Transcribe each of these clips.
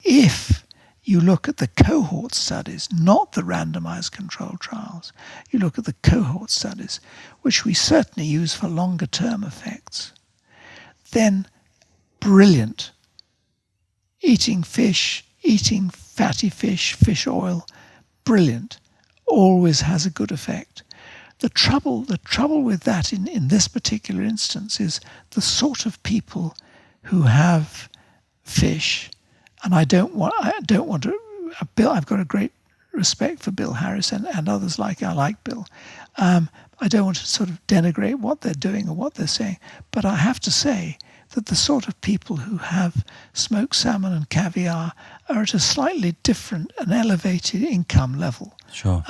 if you look at the cohort studies, not the randomized controlled trials, you look at the cohort studies, which we certainly use for longer term effects, then brilliant. Eating fish, eating fatty fish, fish oil, brilliant. Always has a good effect. The trouble with that in this particular instance is the sort of people who have fish, and I don't want to. Bill, I've got a great respect for Bill Harris and others I like Bill. I don't want to sort of denigrate what they're doing or what they're saying, but I have to say that the sort of people who have smoked salmon and caviar are at a slightly different and elevated income level. Sure.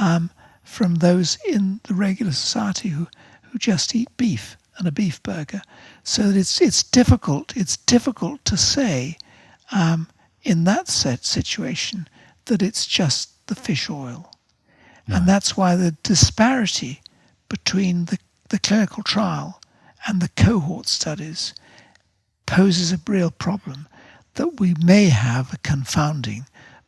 From those in the regular society who just eat beef and a beef burger. So that it's difficult to say in that situation that it's just the fish oil. No. And that's why the disparity between the clinical trial and the cohort studies poses a real problem, that we may have a confounding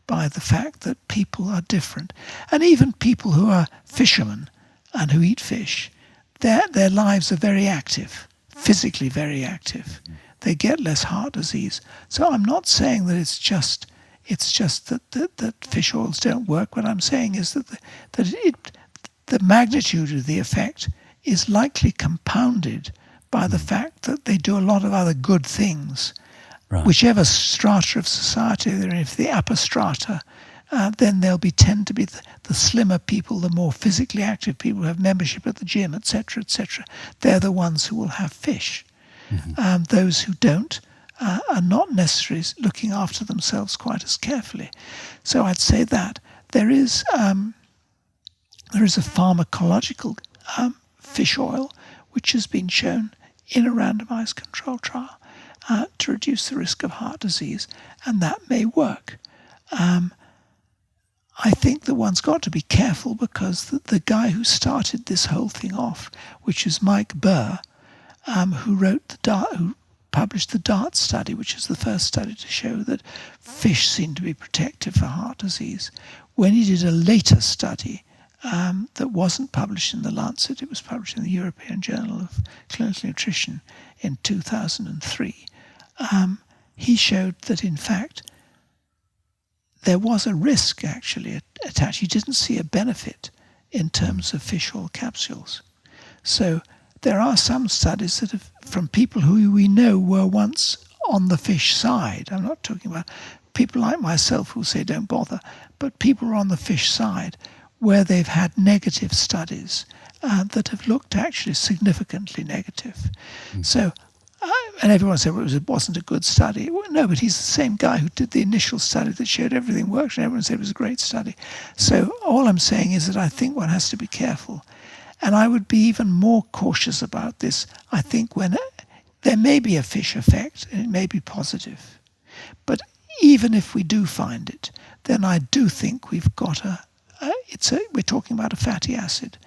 by the fact that people are different. And even people who are fishermen and who eat fish, their lives are very active, physically very active. They get less heart disease. So I'm not saying that it's just that fish oils don't work. What I'm saying is that the magnitude of the effect is likely compounded by the fact that they do a lot of other good things. Right. Whichever strata of society they're in, if the upper strata, then they'll tend to be the slimmer people, the more physically active people who have membership at the gym, etc., etc. They're the ones who will have fish. Mm-hmm. Those who don't are not necessarily looking after themselves quite as carefully. So I'd say that there is a pharmacological fish oil which has been shown in a randomized controlled trial to reduce the risk of heart disease, and that may work. I think that one's got to be careful, because the guy who started this whole thing off, which is Mike Burr, who published the DART study, which is the first study to show that fish seem to be protective for heart disease. When he did a later study that wasn't published in the Lancet, it was published in the European Journal of Clinical Nutrition in 2003, he showed that in fact there was a risk actually attached. He didn't see a benefit in terms of fish oil capsules. So there are some studies that have, from people who we know were once on the fish side. I'm not talking about people like myself who say don't bother, but people who are on the fish side where they've had negative studies that have looked actually significantly negative. So, and everyone said it wasn't a good study. Well, no, but he's the same guy who did the initial study that showed everything worked, and everyone said it was a great study. So all I'm saying is that I think one has to be careful. And I would be even more cautious about this, I think, when there may be a fish effect, and it may be positive. But even if we do find it, then I do think we've got we're talking about a fatty acid.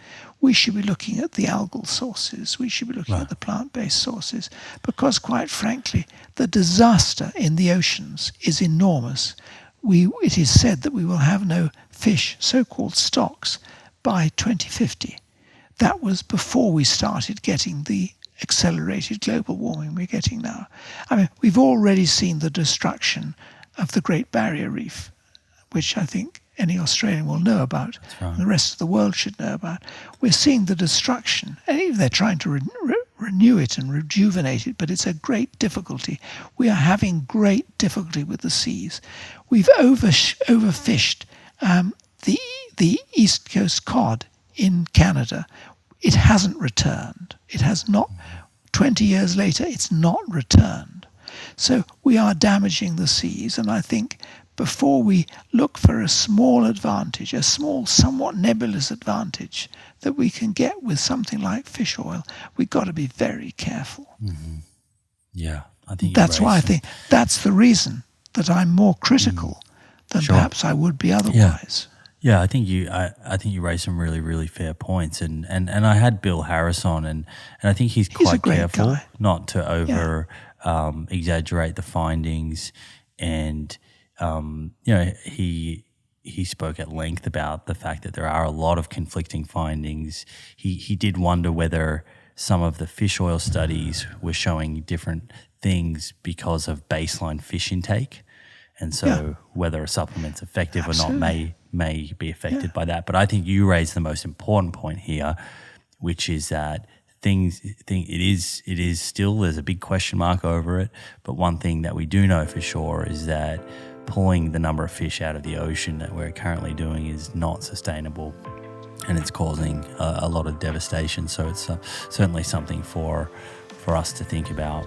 We should be looking at the algal sources. We should be looking at the plant-based sources, because quite frankly, the disaster in the oceans is enormous. It is said that we will have no fish, so-called stocks, by 2050. That was before we started getting the accelerated global warming we're getting now. I mean, we've already seen the destruction of the Great Barrier Reef, which I think any Australian will know about, and the rest of the world should know about. We're seeing the destruction, and even they're trying to renew it and rejuvenate it, but it's a great difficulty. We are having great difficulty with the seas. We've overfished the East Coast cod in Canada. It hasn't returned. It has not. 20 years later, it's not returned. So we are damaging the seas, and I think before we look for a small advantage, a small, somewhat nebulous advantage that we can get with something like fish oil, we've got to be very careful. Mm-hmm. Yeah, I think that's why I think that's the reason that I'm more critical than perhaps I would be otherwise. Yeah, I think you raised some really, really fair points, and I had Bill Harris on, and I think he's quite careful not to over exaggerate the findings, and he spoke at length about the fact that there are a lot of conflicting findings. He did wonder whether some of the fish oil studies were showing different things because of baseline fish intake. And so whether a supplement's effective or not may be affected by that. But I think you raised the most important point here, which is that it is still, there's a big question mark over it. But one thing that we do know for sure is that pulling the number of fish out of the ocean that we're currently doing is not sustainable, and it's causing a lot of devastation. So it's certainly something for us to think about.